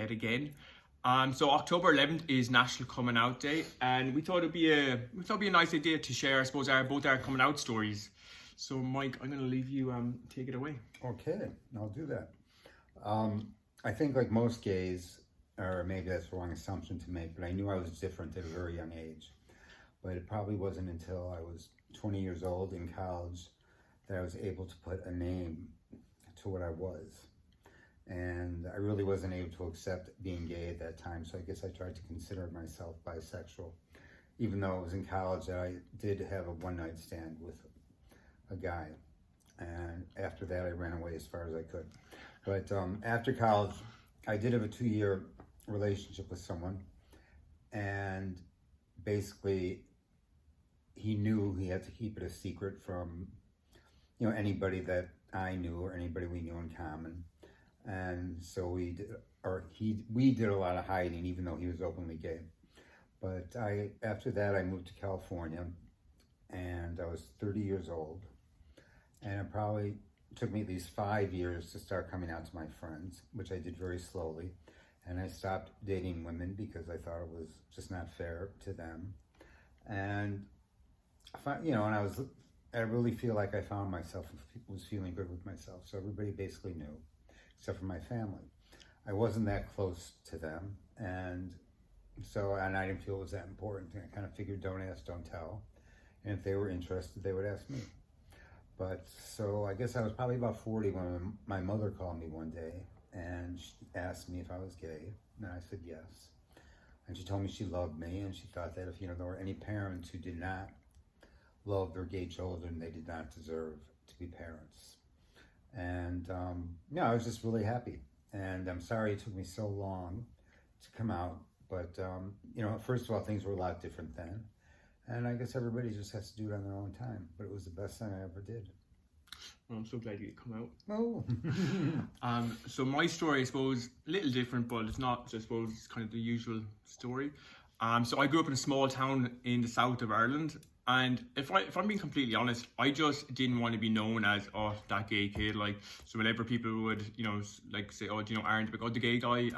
yet again. So October 11th is National Coming Out Day, and we thought it'd be a nice idea to share, I suppose, both our coming out stories. So Mike, I'm going to leave you take it away. Okay, I'll do that. I think like most gays, or maybe that's the wrong assumption to make, but I knew I was different at a very young age. But it probably wasn't until I was 20 years old in college that I was able to put a name to what I was. And I really wasn't able to accept being gay at that time, so I guess I tried to consider myself bisexual, even though it was in college that I did have a one-night stand with a guy. And after that, I ran away as far as I could. But after college, I did have a 2-year relationship with someone, and basically he knew he had to keep it a secret from anybody that I knew or anybody we knew in common. And so we did a lot of hiding, even though he was openly gay. But after that I moved to California, and I was 30 years old, and it probably took me at least 5 years to start coming out to my friends, which I did very slowly. And I stopped dating women because I thought it was just not fair to them. And I really feel like I found myself and was feeling good with myself. So everybody basically knew, except for my family. I wasn't that close to them, and I didn't feel it was that important. I kind of figured, don't ask, don't tell. And if they were interested, they would ask me. But so I guess I was probably about 40 when my mother called me one day, and she asked me if I was gay, and I said yes. And she told me she loved me, and she thought that if there were any parents who did not love their gay children, they did not deserve to be parents. And I was just really happy. And I'm sorry it took me so long to come out, but first of all, things were a lot different then. And I guess everybody just has to do it on their own time. But it was the best thing I ever did. Well, I'm so glad you come out. Oh. So my story, I suppose, a little different, but it's not, I suppose, it's kind of the usual story. So I grew up in a small town in the south of Ireland. And if I'm being completely honest, I just didn't want to be known as, that gay kid. Like, so whenever people would, say, Aaron, the gay guy,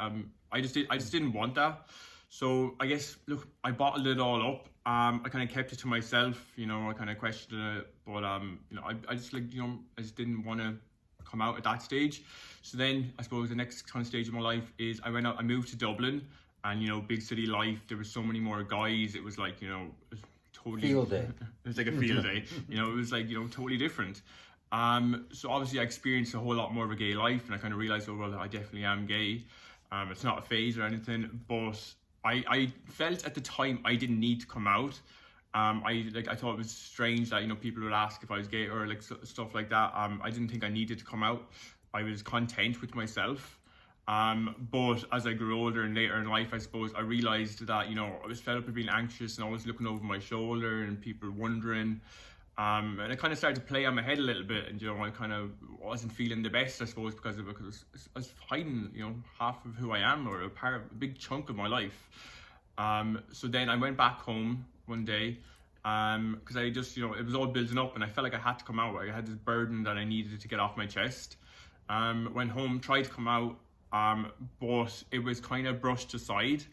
I just didn't want that. So I guess, look, I bottled it all up. I kind of kept it to myself, I kind of questioned it, but I just I just didn't want to come out at that stage. So then I suppose the next kind of stage of my life is I moved to Dublin, and big city life. There were so many more guys. It was like totally field day. It was like a field day. It was like totally different. So obviously I experienced a whole lot more of a gay life, and I kind of realized, I definitely am gay. It's not a phase or anything, but I felt at the time I didn't need to come out. I thought it was strange that people would ask if I was gay or stuff like that. I didn't think I needed to come out. I was content with myself. But as I grew older and later in life, I suppose I realized that I was fed up with being anxious and always looking over my shoulder and people wondering. And it kind of started to play on my head a little bit, and I kind of wasn't feeling the best, I suppose, because I was hiding half of who I am, or a big chunk of my life. So then I went back home one day, because I just it was all building up, and I felt like I had to come out. I had this burden that I needed to get off my chest. Went home, tried to come out, but it was kind of brushed aside.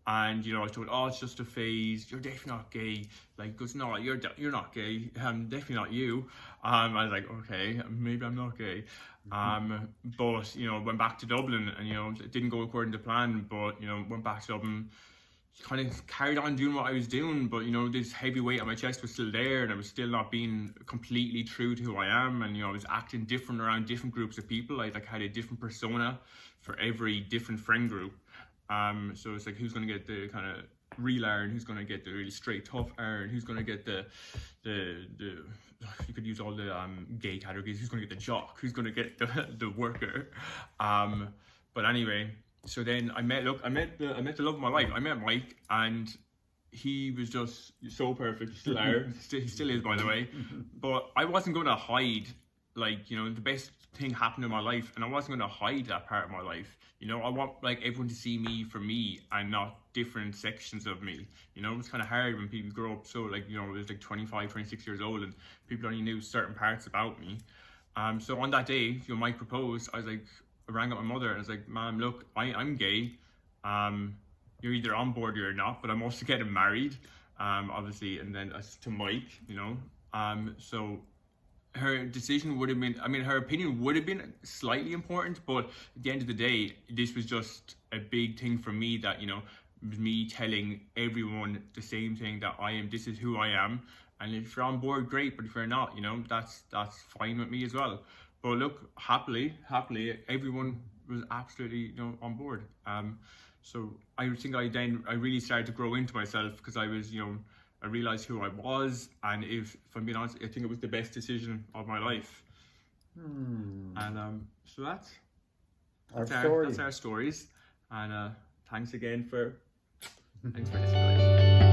And I was told, it's just a phase. You're definitely not gay. Like, goes, no, you're not gay. Definitely not you. I was like, okay, maybe I'm not gay. But went back to Dublin, and it didn't go according to plan. But went back to Dublin, kind of carried on doing what I was doing. But this heavy weight on my chest was still there, and I was still not being completely true to who I am. And I was acting different around different groups of people. I had a different persona for every different friend group. So it's like, who's going to get the kind of real Aaron, who's going to get the really straight, tough Aaron, who's going to get the you could use all the gay categories, who's going to get the jock, who's going to get the worker. But anyway, so then I met the love of my life. I met Mike, and he was just so perfect. He still is, by the way. But I wasn't going to hide, the best thing happened in my life, and I wasn't going to hide that part of my life. I want everyone to see me for me and not different sections of me. It's kind of hard when people grow up so I was 25, 26 years old, and people only knew certain parts about me. So on that day, Mike proposed. I was like, rang up my mother and I was like, Mom, look, I'm gay. You're either on board or you're not, but I'm also getting married. Obviously, and then to Mike, you know. So her decision would have been, I mean, her opinion would have been slightly important, but at the end of the day, this was just a big thing for me that, you know, me telling everyone the same thing, that this is who I am. And if you're on board, great, but if you're not, you know, that's fine with me as well. But look, happily, everyone was absolutely, you know, on board. So I think I really started to grow into myself, because I was, you know, I realized who I was, and if I'm being honest, I think it was the best decision of my life. And so that's our stories. And thanks for listening.